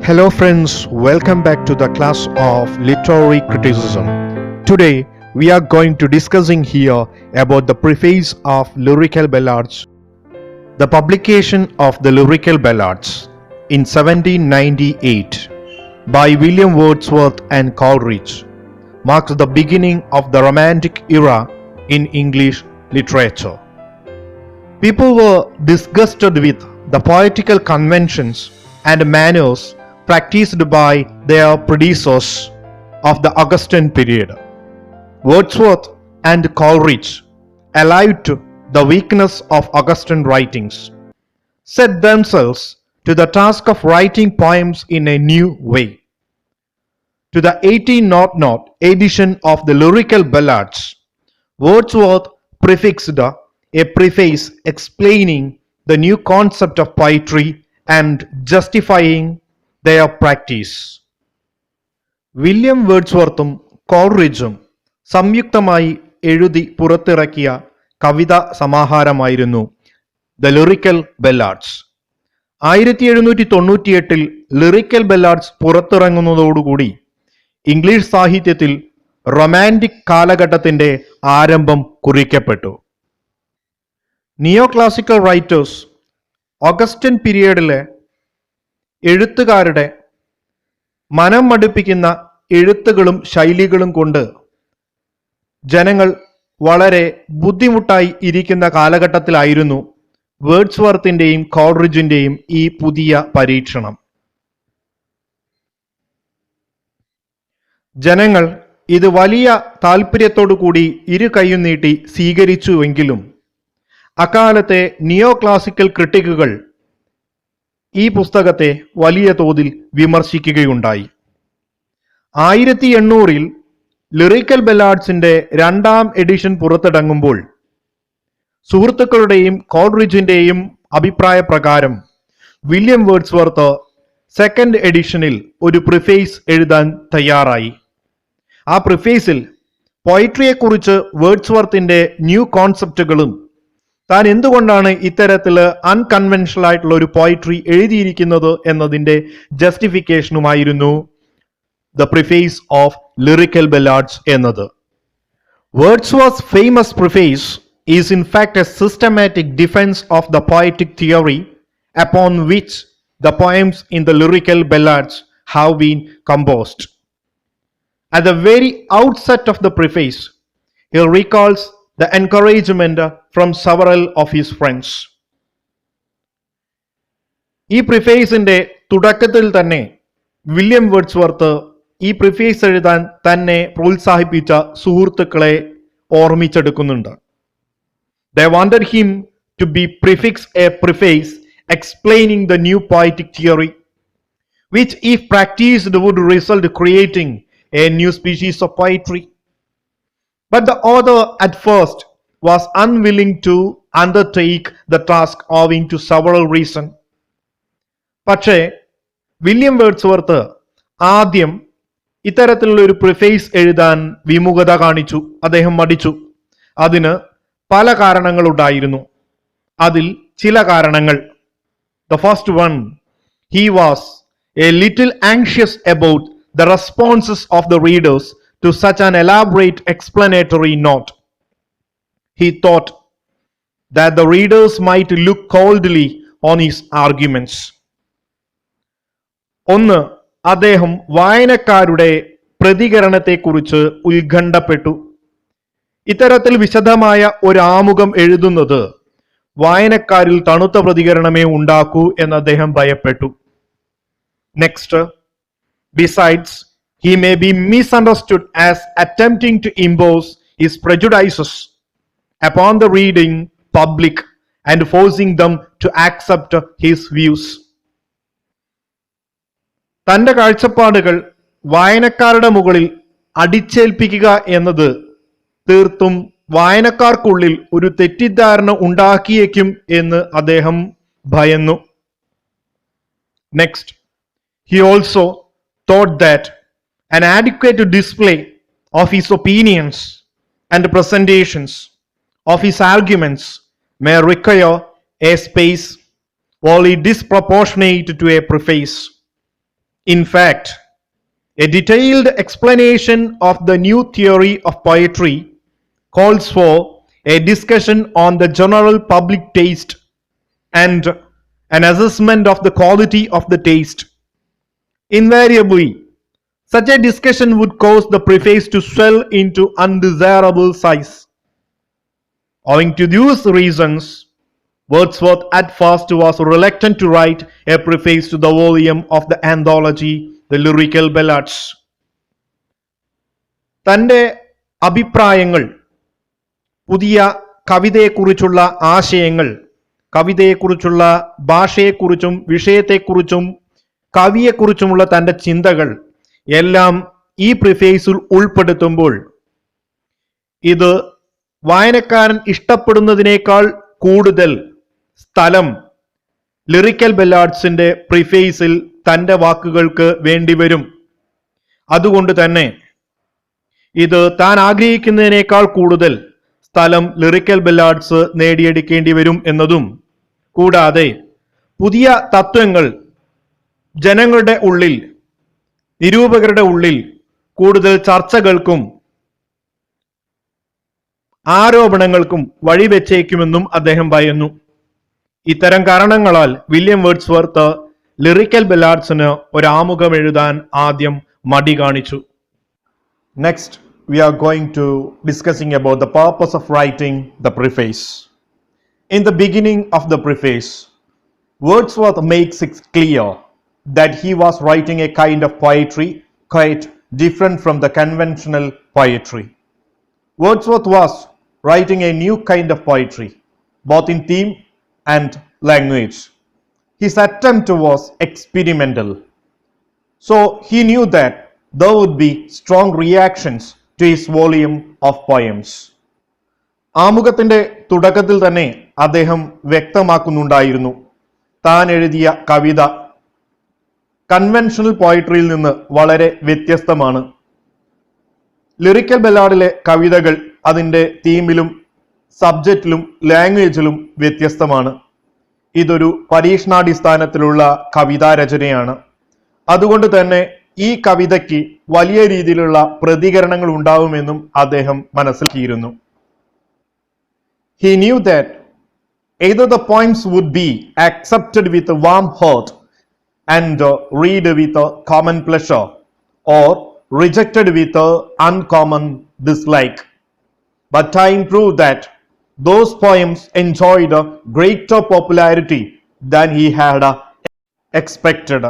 Hello friends, welcome back to the class of literary criticism. Today we are going to discussing here about the preface of Lyrical Ballads. The publication of the Lyrical Ballads in 1798 by William Wordsworth and Coleridge marks the beginning of the Romantic era in English literature. People were disgusted with the poetical conventions and manners practiced by their predecessors of the Augustan period. Wordsworth and Coleridge, alive to the weakness of Augustan writings, set themselves to the task of writing poems in a new way. To the 1800 edition of the Lyrical Ballads, Wordsworth prefixed a preface explaining the new concept of poetry and justifying their practice. William വേർഡ്സ്വർത്തും കോൾറിഡ്ജും സംയുക്തമായി എഴുതി പുറത്തിറക്കിയ കവിതാ സമാഹാരമായിരുന്നു the lyrical ballads. 1798 lyrical ballads പുറത്തിറങ്ങുന്നതോടുകൂടി English സാഹിത്യത്തിൽ romantic കാലഘട്ടത്തിന്റെ ആരംഭം കുറിക്കപ്പെട്ടു. നിയോ ക്ലാസിക്കൽ റൈറ്റേഴ്സ് ഓഗസ്റ്റൻ പീരിയഡിലെ എഴുത്തുകാരുടെ മനം മടുപ്പിക്കുന്ന എഴുത്തുകളും ശൈലികളും കൊണ്ട് ജനങ്ങൾ വളരെ ബുദ്ധിമുട്ടായി ഇരിക്കുന്ന കാലഘട്ടത്തിലായിരുന്നു വേർഡ്സ്വർത്തിന്റെയും കോൾറിഡ്ജിന്റെയും ഈ പുതിയ പരീക്ഷണം. ജനങ്ങൾ ഇത് വലിയ താല്പര്യത്തോടു കൂടി ഇരു കൈയും നീട്ടി സ്വീകരിച്ചുവെങ്കിലും അക്കാലത്തെ നിയോ ക്ലാസിക്കൽ ക്രിട്ടിക്കുകൾ ഈ പുസ്തകത്തെ വലിയ തോതിൽ വിമർശിക്കുകയുണ്ടായി. 1800 ലിറിക്കൽ ബെല്ലാഡ്സിന്റെ രണ്ടാം എഡിഷൻ പുറത്തിറങ്ങുമ്പോൾ സുഹൃത്തുക്കളുടെയും കോൾറിഡ്ജിന്റെയും അഭിപ്രായ പ്രകാരം വില്യം വേർഡ്സ്വർത്ത് സെക്കൻഡ് എഡിഷനിൽ ഒരു പ്രിഫേസ് എഴുതാൻ തയ്യാറായി. ആ പ്രിഫേസിൽ പോയിട്രിയെക്കുറിച്ച് വേർഡ്സ്വർത്തിന്റെ ന്യൂ കോൺസെപ്റ്റുകളും താൻ എന്തുകൊണ്ടാണ് ഇത്തരത്തില് അൺകൺവെൻഷണൽ ആയിട്ടുള്ള ഒരു പോയിട്രി എഴുതിയിരിക്കുന്നത് എന്നതിന്റെ ജസ്റ്റിഫിക്കേഷനുമായിരുന്നു the preface of lyrical ballads എന്നത്. Wordsworth famous preface is in fact a systematic defence of the poetic theory upon which the poems in the lyrical ballads have been composed. At the very outset of the preface, he recalls the encouragement from several of his friends. ഈ പ്രിഫേസിന്റെ തുടക്കത്തിൽ തന്നെ William Wordsworth ഈ preface എഴുതാൻ തന്നെ പ്രോത്സാഹിപ്പിച്ച സുഹൃത്തുക്കളെ ഓർമ്മിച്ചെടുക്കുന്നുണ്ട്. They wanted him to be prefix a preface explaining the new poetic theory, which if practiced would result creating a new species of poetry. But the author at first was unwilling to undertake the task owing to several reasons. പക്ഷേ William Wordsworth ആദ്യം ഇത്തരത്തിലുള്ള ഒരു preface എഴുതാൻ വിമുഖത കാണിച്ചു. അദ്ദേഹം മടിച്ചു. അതിന് പല കാരണങ്ങളുണ്ടായിരുന്നു. അതിൽ ചില കാരണങ്ങൾ, the first one, he was a little anxious about the responses of the readers to such an elaborate explanatory note. He thought that the readers might look coldly on his arguments. ഒന്ന്, അദ്ദേഹം വായനക്കാരുടെ പ്രതികരണത്തെക്കുറിച്ച് ഉത്കണ്ഠപ്പെട്ടു. ഇത്തരത്തിൽ വിശദമായ ഒരു ആമുഖം എഴുതുന്നത് വായനക്കാരിൽ തണുത്ത പ്രതികരണമേ ഉണ്ടാക്കൂ എന്ന് അദ്ദേഹം ഭയപ്പെട്ടു. Next, besides, he may be misunderstood as attempting to impose his prejudices upon the reading public and forcing them to accept his views. തന്റെ കാഴ്ചപ്പാടുകൾ വായനക്കാരുടെ മുകളിൽ അടിച്ചേൽപ്പിക്കുക എന്നത് തീർത്തും വായനക്കാർക്കുള്ളിൽ ഒരു തെറ്റിദ്ധാരണ ഉണ്ടാക്കിയേക്കും എന്ന് അദ്ദേഹം ഭയന്നു. Next, he also thought that an adequate display of his opinions and presentations of his arguments may require a space wholly disproportionate to a preface. In fact, a detailed explanation of the new theory of poetry calls for a discussion on the general public taste and an assessment of the quality of the taste. Invariably, such a discussion would cause the preface to swell into undesirable size. Owing to these reasons, Wordsworth at first was reluctant to write a preface to the volume of the anthology, The Lyrical Ballads. തൻ്റെ അഭിപ്രായങ്ങൾ, പുതിയ കവിതയെക്കുറിച്ചുള്ള ആശയങ്ങൾ, കവിതയെക്കുറിച്ചുള്ള ഭാഷയെക്കുറിച്ചും വിഷയത്തെക്കുറിച്ചും കവിയെക്കുറിച്ചുമുള്ള തൻ്റെ ചിന്തകൾ എല്ലാം ഈ പ്രിഫേസിൽ ഉൾപ്പെടുത്തുമ്പോൾ ഇത് വായനക്കാരൻ ഇഷ്ടപ്പെടുന്നതിനേക്കാൾ കൂടുതൽ സ്ഥലം ലിറിക്കൽ ബെല്ലാഡ്സിന്റെ പ്രിഫേസിൽ തൻ്റെ വാക്കുകൾക്ക് വേണ്ടിവരും. അതുകൊണ്ട് തന്നെ ഇത് താൻ ആഗ്രഹിക്കുന്നതിനേക്കാൾ കൂടുതൽ സ്ഥലം ലിറിക്കൽ ബെല്ലാഡ്സ് നേടിയെടുക്കേണ്ടി വരും എന്നതും, കൂടാതെ പുതിയ തത്വങ്ങൾ ജനങ്ങളുടെ ഉള്ളിൽ, നിരൂപകരുടെ ഉള്ളിൽ കൂടുതൽ ചർച്ചകൾക്കും ആരോപണങ്ങൾക്കും വഴിവെച്ചേക്കുമെന്നും അദ്ദേഹം പറയുന്നു. ഇത്തരം കാരണങ്ങളാൽ വില്യം വേർഡ്സ്വർത്ത് ലിറിക്കൽ ബെല്ലാഡ്സിന് ഒരു ആമുഖം എഴുതാൻ ആദ്യം മടി കാണിച്ചു. Next we are going to discussing about the purpose of writing the preface. In the beginning of the preface, Wordsworth makes it clear that he was writing a kind of poetry quite different from the conventional poetry. Wordsworth was writing a new kind of poetry, both in theme and language. His attempt was experimental. So he knew that there would be strong reactions to his volume of poems. ആമുഖത്തിന്റെ തുടക്കത്തിൽ തന്നെ അദ്ദേഹം വ്യക്തമാക്കുന്നുണ്ടായിരുന്നു, താൻ എഴുതിയ കവിത conventional പോയട്രിയിൽ നിന്ന് വളരെ വ്യത്യസ്തമാണ്. Lyrical ബെല്ലാഡിലെ കവിതകൾ അതിൻ്റെ തീമിലും സബ്ജക്റ്റിലും ലാംഗ്വേജിലും വ്യത്യസ്തമാണ്. ഇതൊരു പരീക്ഷണാടിസ്ഥാനത്തിലുള്ള കവിതാരചനയാണ്. അതുകൊണ്ട് തന്നെ ഈ കവിതയ്ക്ക് വലിയ രീതിയിലുള്ള പ്രതികരണങ്ങൾ ഉണ്ടാവുമെന്നും അദ്ദേഹം മനസ്സിലാക്കിയിരുന്നു. He knew that either the poems would be accepted with a warm heart and read with a common pleasure, or rejected with a uncommon dislike. But time proved that those poems enjoyed a greater popularity than he had expected.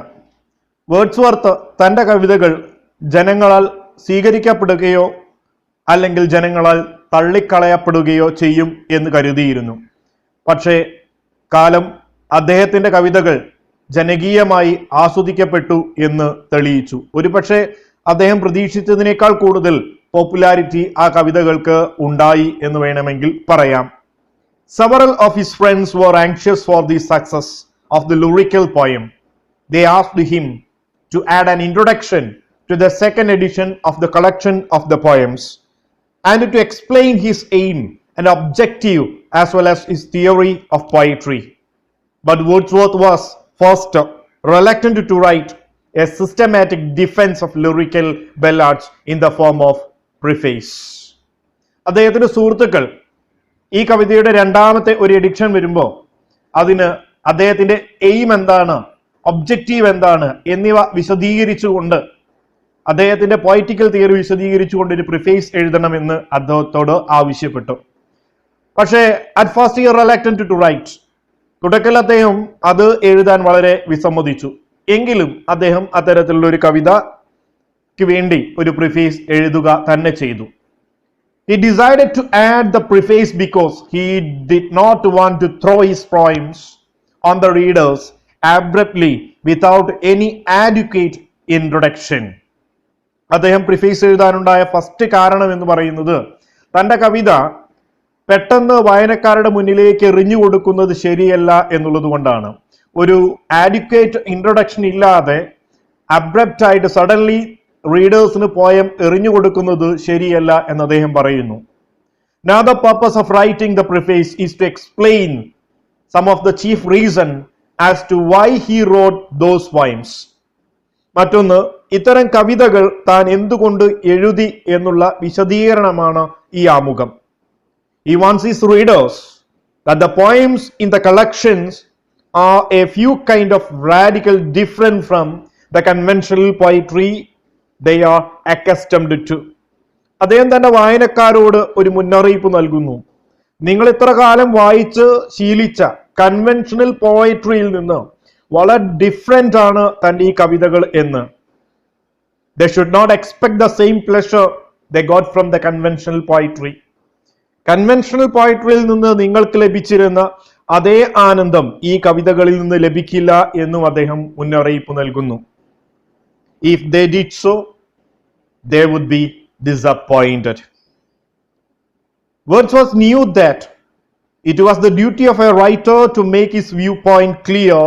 Wordsworth തൻ്റെ കവിതകൾ ജനങ്ങളാൽ സ്വീകരിക്കപ്പെടുകയോ അല്ലെങ്കിൽ ജനങ്ങളാൽ തള്ളിക്കളയപ്പെടുകയോ ചെയ്യും എന്ന് കരുതിയിരുന്നു. പക്ഷേ കാലം അദ്ദേഹത്തിൻ്റെ കവിതകൾ ജനകീയമായി ആസ്വദിക്കപ്പെട്ടു എന്ന് തെളിയിച്ചു. ഒരുപക്ഷെ അദ്ദേഹം പ്രതീക്ഷിച്ചതിനേക്കാൾ കൂടുതൽ പോപ്പുലാരിറ്റി ആ കവിതകൾക്ക് ഉണ്ടായി എന്ന് വേണമെങ്കിൽ പറയാം. Several of his friends were anxious for the success of the lyrical poem. They asked him to add an introduction to the second edition of the collection of the poems and to explain his aim and objective as well as his theory of poetry. But Wordsworth was first reluctant to write a systematic defense of lyrical ballads in the form of preface. അദ്ദേഹത്തിന്റെ സുഹൃത്തുക്കൾ ഈ കവിതയുടെ രണ്ടാമത്തെ ഒരു edition വരുമ്പോൾ അതിന് അദ്ദേഹത്തിന്റെ aim എന്താണ്, ഒബ്ജക്റ്റീവ് എന്താണ് എന്നിവ വിശദീകരിച്ചുകൊണ്ട്, അദ്ദേഹത്തിന്റെ പൊയറ്റിക്കൽ തിയറി വിശദീകരിച്ചുകൊണ്ട് ഒരു പ്രിഫേസ് എഴുതണമെന്ന് അദ്ദേഹത്തോട് ആവശ്യപ്പെട്ടു. പക്ഷേ at first he reluctant to write. തുടക്കത്തിൽ അദ്ദേഹം അത് എഴുതാൻ വളരെ വിസമ്മതിച്ചു. എങ്കിലും അദ്ദേഹം അത്തരത്തിലുള്ള ഒരു കവിതയ്ക്ക് വേണ്ടി ഒരു പ്രിഫേസ് എഴുതുക തന്നെ ചെയ്തു. He decided to add the preface because he did not want to throw his poems on the readers abruptly without any adequate introduction. അദ്ദേഹം പ്രിഫേസ് എഴുതാനുണ്ടായ ഫസ്റ്റ് കാരണം എന്ന് പറയുന്നത് തൻ്റെ കവിത പെട്ടെന്ന് വായനക്കാരുടെ മുന്നിലേക്ക് എറിഞ്ഞു കൊടുക്കുന്നത് ശരിയല്ല എന്നുള്ളത് കൊണ്ടാണ്. ഒരു ആഡിക്വേറ്റ് ഇൻട്രൊഡക്ഷൻ ഇല്ലാതെ അബ്രപ്റ്റ് ആയിട്ട് സഡൻലി റീഡേഴ്സിന് പോയം എറിഞ്ഞു കൊടുക്കുന്നത് ശരിയല്ല എന്ന് അദ്ദേഹം പറയുന്നു. Now the purpose of writing the preface is to explain some of the chief reason as to why he wrote those poems. മറ്റൊന്ന്, ഇത്തരം കവിതകൾ താൻ എന്തുകൊണ്ട് എഴുതി എന്നുള്ള വിശദീകരണമാണ് ഈ ആമുഖം. He wants his readers that the poems in the collections are a few kind of radical different from the conventional poetry they are accustomed to. അദ്ദേഹം തന്റെ വായനക്കാരോട് ഒരു മുന്നറിയിപ്പ് നൽകുന്നു. നിങ്ങൾ ഇത്ര കാലം വായിച്ച് ശീലിച്ച കൺവെൻഷണൽ പോയട്രിയിൽ നിന്ന് വളരെ ഡിഫറെന്റ് ആണ് തന്റെ ഈ കവിതകൾ എന്ന്. They should not expect the same pleasure they got from the conventional poetry. Conventional പോയട്രിയിൽ നിന്ന് നിങ്ങൾക്ക് ലഭിച്ചിരുന്ന അതേ ആനന്ദം ഈ കവിതകളിൽ നിന്ന് ലഭിക്കില്ല എന്നും അദ്ദേഹം മുന്നറിയിപ്പ് നൽകുന്നു. If they did so, they would be disappointed. Wordsworth knew that it was the duty of a writer to make his viewpoint clear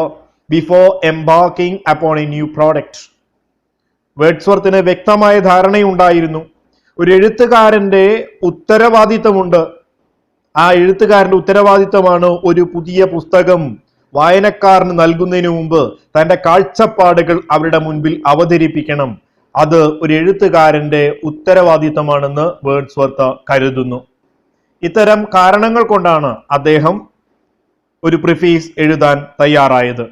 before embarking upon a new product. വേർഡ്സ്വർത്തിന് വ്യക്തമായ ധാരണയുണ്ടായിരുന്നു. ഒരു എഴുത്തുകാരന്റെ ഉത്തരവാദിത്തമുണ്ട്. ആ എഴുത്തുകാരന്റെ ഉത്തരവാദിത്തമാണ് ഒരു പുതിയ പുസ്തകം വായനക്കാരന് നൽകുന്നതിന് മുമ്പ് തന്റെ കാഴ്ചപ്പാടുകൾ അവരുടെ മുൻപിൽ അവതരിപ്പിക്കണം. അത് ഒരു എഴുത്തുകാരന്റെ ഉത്തരവാദിത്തമാണെന്ന് വേർഡ്സ്വർത്ത് കരുതുന്നു. ഇത്തരം കാരണങ്ങൾ കൊണ്ടാണ് അദ്ദേഹം ഒരു പ്രിഫേസ് എഴുതാൻ തയ്യാറായത്.